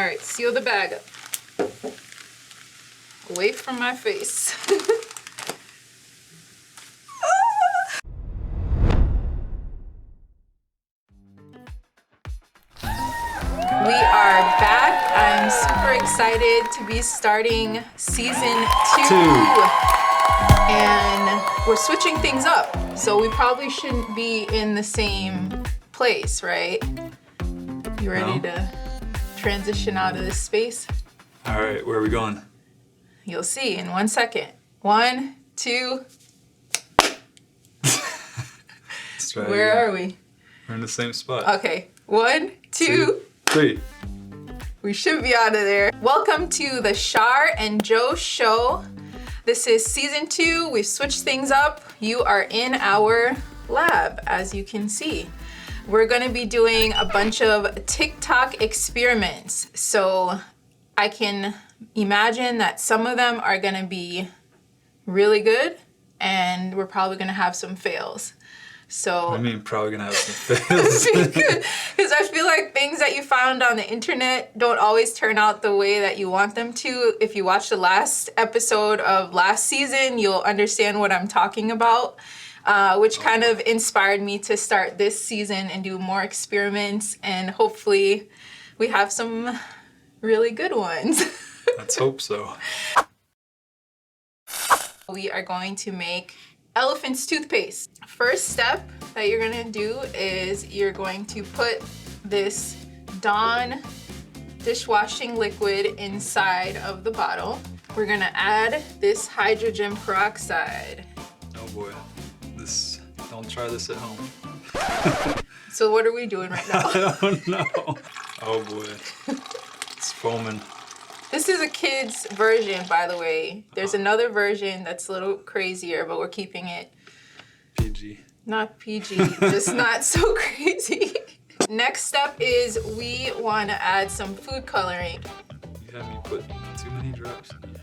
right, seal the bag up. Away from my face. We are back. I'm super excited to be starting season 2. And we're switching things up. So we probably shouldn't be in the same place, right? You ready to transition out of this space? All right, where are we going? You'll see in 1 second. 1, 2. Where are we? We're in the same spot. Okay. 1, 2, 3. We should be out of there. Welcome to the Shar and Joe Show. This is season 2. We've switched things up. You are in our lab, as you can see. We're gonna be doing a bunch of TikTok experiments. So I can imagine that some of them are gonna be really good and we're probably gonna have some fails. So I mean, probably gonna have some fails. Because I feel like things that you found on the internet don't always turn out the way that you want them to. If you watch the last episode of last season, you'll understand what I'm talking about, which kind of inspired me to start this season and do more experiments, and hopefully we have some really good ones. Let's hope so. We are going to make elephant's toothpaste. First step that you're gonna do is you're going to put this Dawn dishwashing liquid inside of the bottle. We're gonna add this hydrogen peroxide. Oh boy, don't try this at home. So what are we doing right now? I don't know. Oh boy, it's foaming. This is a kid's version, by the way. There's another version that's a little crazier, but we're keeping it PG. Not PG, just not so crazy. Next step is we want to add some food coloring. You had me put too many drops in there.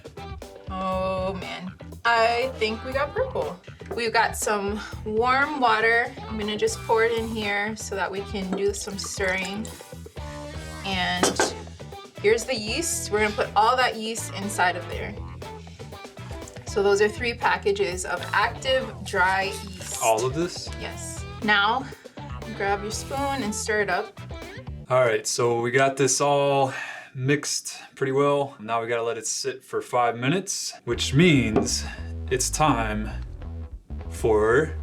Oh man, I think we got purple. We've got some warm water. I'm gonna just pour it in here so that we can do some stirring. And here's the yeast. We're gonna put all that yeast inside of there. So those are 3 packages of active dry yeast. All of this? Yes. Now, grab your spoon and stir it up. All right, so we got this all mixed pretty well. Now we gotta let it sit for 5 minutes, which means it's time for...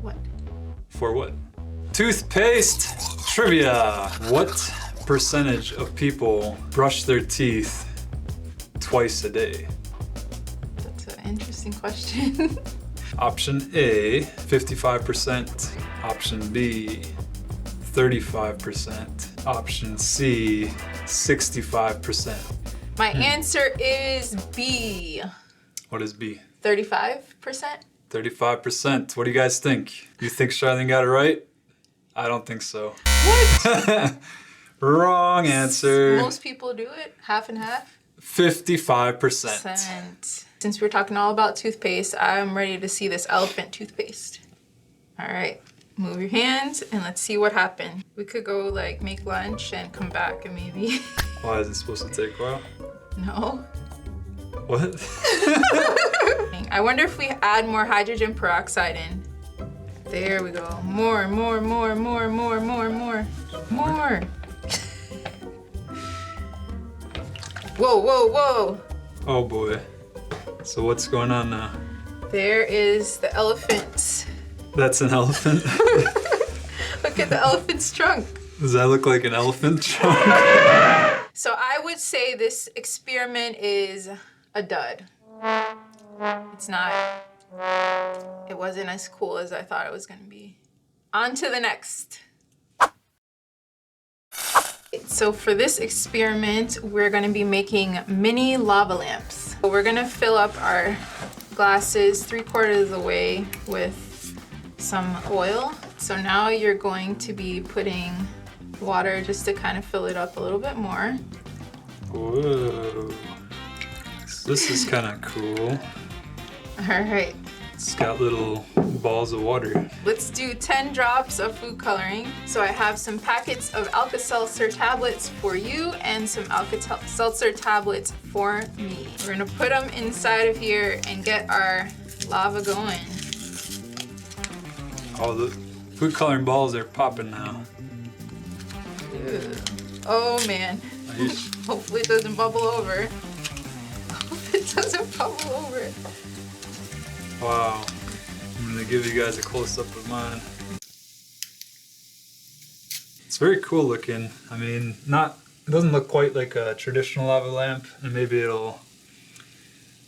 What? For what? Toothpaste trivia. What percentage of people brush their teeth twice a day? That's an interesting question. Option A, 55%. Option B, 35%. Option C, 65%. My answer is B. What is B? 35%? 35%. What do you guys think? You think Sharlene got it right? I don't think so. What? Wrong answer. Most people do it, half and half. 55%. Since we're talking all about toothpaste, I'm ready to see this elephant toothpaste. All right, move your hands and let's see what happened. We could go like make lunch and come back and maybe. Why is it supposed to take a while? No. What? I wonder if we add more hydrogen peroxide in. There we go. More. Whoa. Oh boy. So what's going on now? There is the elephant. That's an elephant? Look at the elephant's trunk. Does that look like an elephant trunk? So I would say this experiment is a dud. It's not. It wasn't as cool as I thought it was gonna be. On to the next. So for this experiment, we're gonna be making mini lava lamps. We're gonna fill up our glasses 3/4 of the way with some oil. So now you're going to be putting water just to kind of fill it up a little bit more. Whoa. This is kind of cool. All right. It's got little balls of water. Let's do 10 drops of food coloring. So I have some packets of Alka-Seltzer tablets for you and some Alka-Seltzer tablets for me. We're gonna put them inside of here and get our lava going. All the food coloring balls are popping now. Ew. Oh man. Nice. Hopefully it doesn't bubble over. Hope it doesn't bubble over. Wow. I'm gonna give you guys a close-up of mine. It's very cool looking. I mean, it doesn't look quite like a traditional lava lamp, and maybe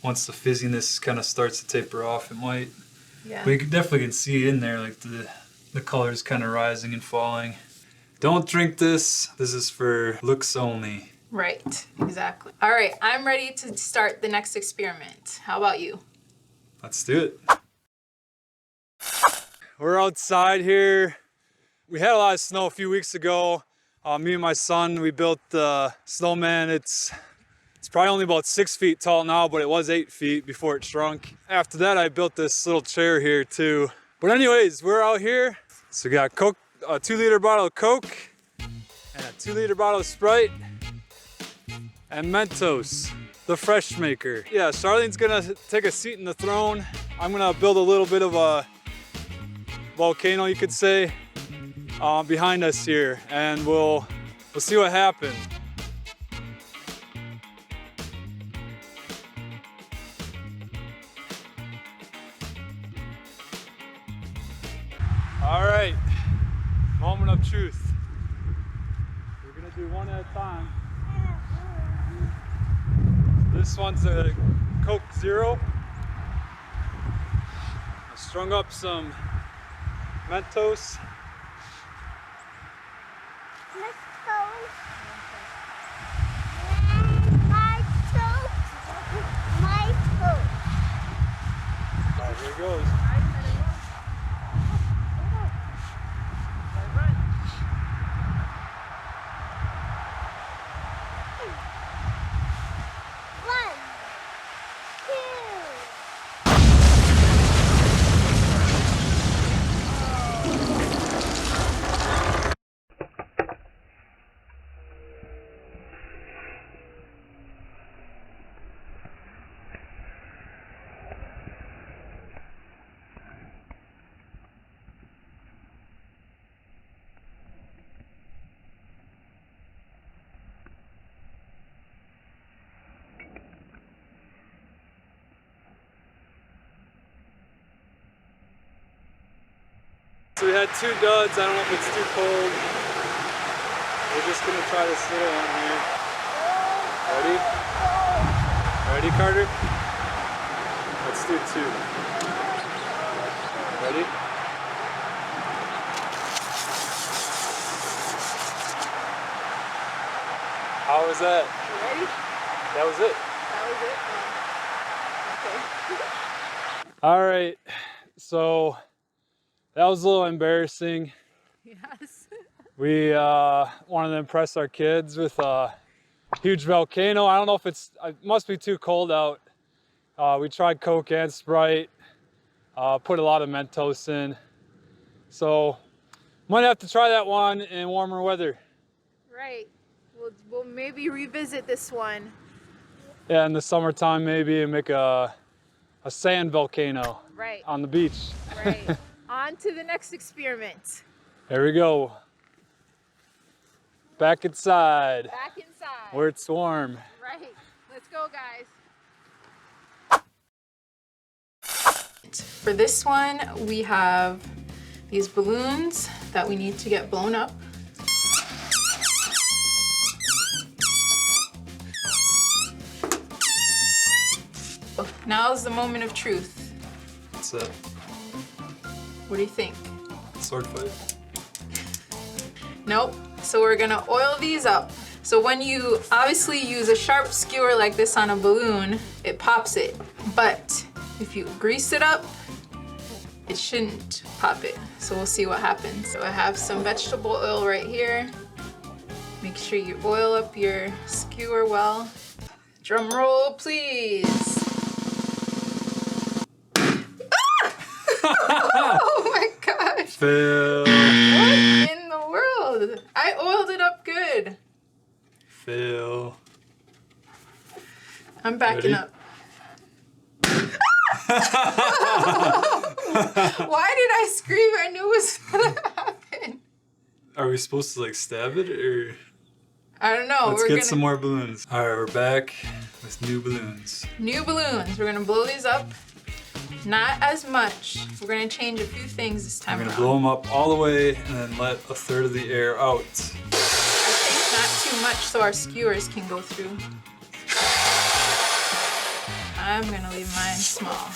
once the fizziness kind of starts to taper off, it might. Yeah. But you definitely can see in there, like the colors kind of rising and falling. Don't drink this. This is for looks only. Right, exactly. All right, I'm ready to start the next experiment. How about you? Let's do it. We're outside here. We had a lot of snow a few weeks ago. Me and my son, we built the snowman. It's probably only about 6 feet tall now, but it was 8 feet before it shrunk. After that, I built this little chair here too. But anyways, we're out here. So we got Coke, a 2-liter bottle of Coke, and a 2-liter bottle of Sprite, and Mentos, the fresh maker. Yeah, Charlene's gonna take a seat in the throne. I'm gonna build a little bit of a volcano, you could say, behind us here, and we'll see what happens. All right, moment of truth. We're gonna do one at a time. This one's a Coke Zero. I strung up some Mentos. Alright, here it goes. So we had 2 duds. I don't know if it's too cold. We're just gonna try this little one here. Ready? Ready, Carter? Let's do 2. Ready? How was that? You ready? That was it. That was it? Okay. All right. So that was a little embarrassing. Yes. We wanted to impress our kids with a huge volcano. I don't know if it must be too cold out. We tried Coke and Sprite, put a lot of Mentos in. So might have to try that one in warmer weather. Right. We'll maybe revisit this one. Yeah, in the summertime maybe, and make a sand volcano. Right. On the beach. Right. On to the next experiment. There we go. Back inside. Back inside. Where it's warm. Right. Let's go, guys. For this one, we have these balloons that we need to get blown up. Now's the moment of truth. What's that? What do you think? Sword fight? Nope. So we're gonna oil these up. So when you obviously use a sharp skewer like this on a balloon, it pops it. But if you grease it up, it shouldn't pop it. So we'll see what happens. So I have some vegetable oil right here. Make sure you oil up your skewer well. Drum roll, please. Ah! Oh my gosh. Fail. What in the world? I oiled it up good. Fail. I'm backing Ready? up. Why did I scream? I knew it was gonna happen. Are we supposed to like stab it or? I don't know. Let's get some more balloons. All right, we're back with new balloons. New balloons. We're gonna blow these up. Not as much. We're gonna change a few things this time We're gonna around. blow them up all the way and then let a third of the air out. I think not too much so our skewers can go through. I'm gonna leave mine small.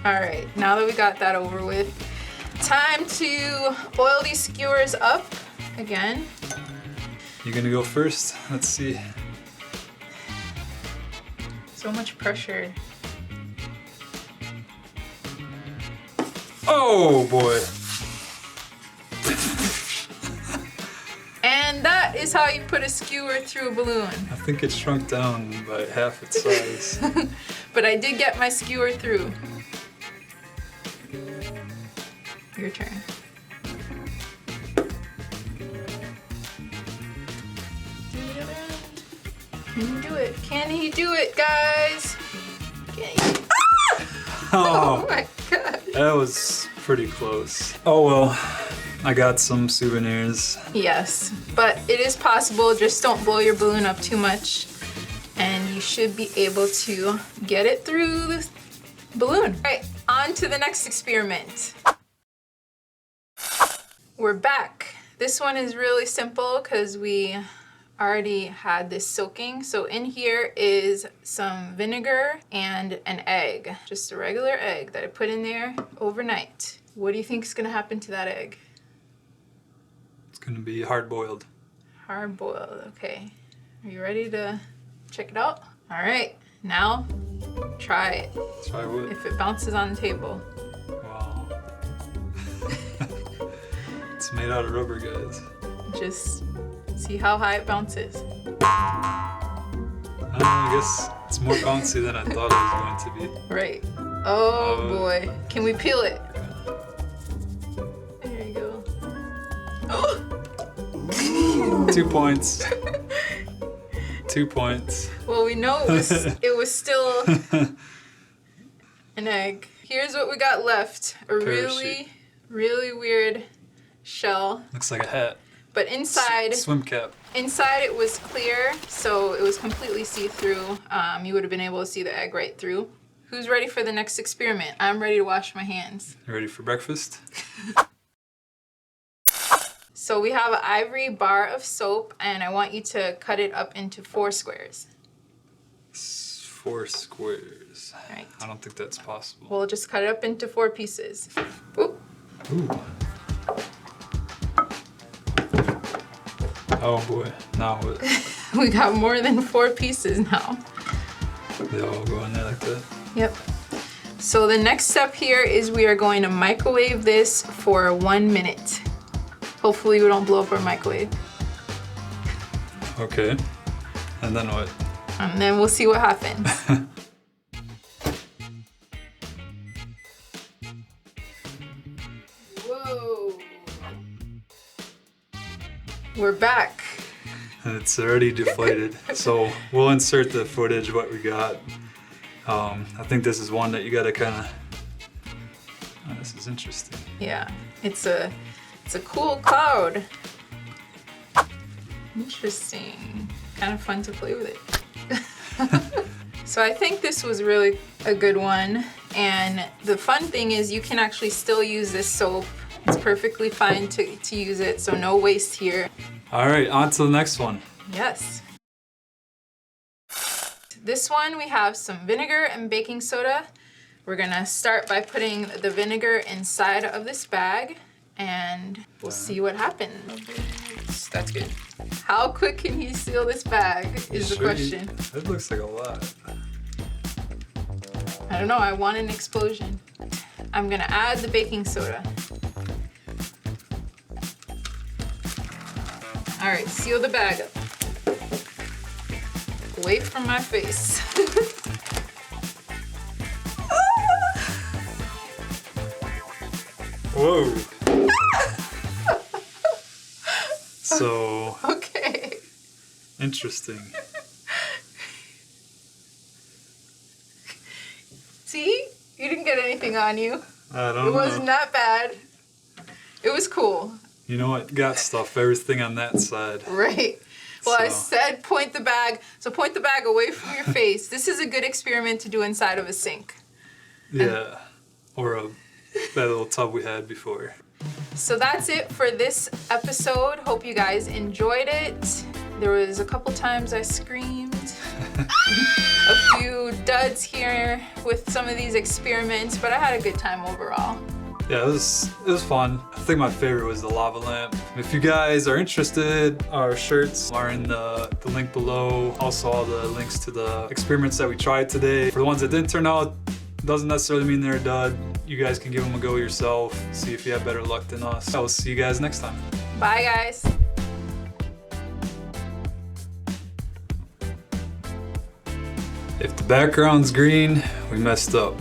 All right, now that we got that over with, time to oil these skewers up again. You gonna go first? Let's see. So much pressure. Oh boy. And that is how you put a skewer through a balloon. I think it shrunk down by half its size. But I did get my skewer through. Your turn. Can he do it? Can he do it, guys? Can he? Oh my god. That was pretty close. Oh well, I got some souvenirs. Yes, but it is possible. Just don't blow your balloon up too much, and you should be able to get it through the balloon. All right, on to the next experiment. We're back. This one is really simple because we already had this soaking. So in here is some vinegar and an egg, just a regular egg that I put in there overnight. What do you think is gonna happen to that egg? It's gonna be hard boiled. Hard boiled, okay. Are you ready to check it out? All right, now try it. Try what? If it bounces on the table. Wow. It's made out of rubber, guys. Just see how high it bounces. I guess it's more bouncy than I thought it was going to be. Right. Oh boy. Can we peel it? There you go. 2 points. 2 points. Well, we know it was still an egg. Here's what we got left. A really, really weird shell. Looks like a hat. But inside, Swim cap. inside it was clear, so it was completely see-through. You would have been able to see the egg right through. Who's ready for the next experiment? I'm ready to wash my hands. You ready for breakfast? So we have an ivory bar of soap, and I want you to cut it up into 4 squares. 4 squares. Right. I don't think that's possible. We'll just cut it up into 4 pieces. Oop. Ooh. Oh boy, now what? We got more than 4 pieces now. They all go in there like that? Yep. So the next step here is we are going to microwave this for 1 minute. Hopefully we don't blow up our microwave. Okay. And then what? And then we'll see what happens. Whoa. We're back. And it's already deflated. So we'll insert the footage what we got. I think this is one that you gotta kinda, oh, this is interesting. Yeah, it's a cool cloud. Interesting. Kind of fun to play with it. So I think this was really a good one. And the fun thing is you can actually still use this soap. It's perfectly fine to use it, so no waste here. All right, on to the next one. Yes. This one we have some vinegar and baking soda. We're gonna start by putting the vinegar inside of this bag and we'll see what happens. That's good. How quick can he seal this bag is the question. It looks like a lot. I don't know, I want an explosion. I'm gonna add the baking soda. All right, seal the bag up. away from my face. Whoa. So. Okay. Interesting. See? You didn't get anything on you. I don't know. It wasn't that bad. It was cool. You know what? Got stuff. Everything on that side. Right. Well, I So. said point the bag. So point the bag away from your face. This is a good experiment to do inside of a sink. Yeah. Or that little tub we had before. So that's it for this episode. Hope you guys enjoyed it. There was a couple times I screamed. A few duds here with some of these experiments, but I had a good time overall. Yeah, it was fun. I think my favorite was the lava lamp. If you guys are interested, our shirts are in the link below. Also all the links to the experiments that we tried today. For the ones that didn't turn out, doesn't necessarily mean they're a dud. You guys can give them a go yourself. See if you have better luck than us. I will see you guys next time. Bye, guys. If the background's green, we messed up.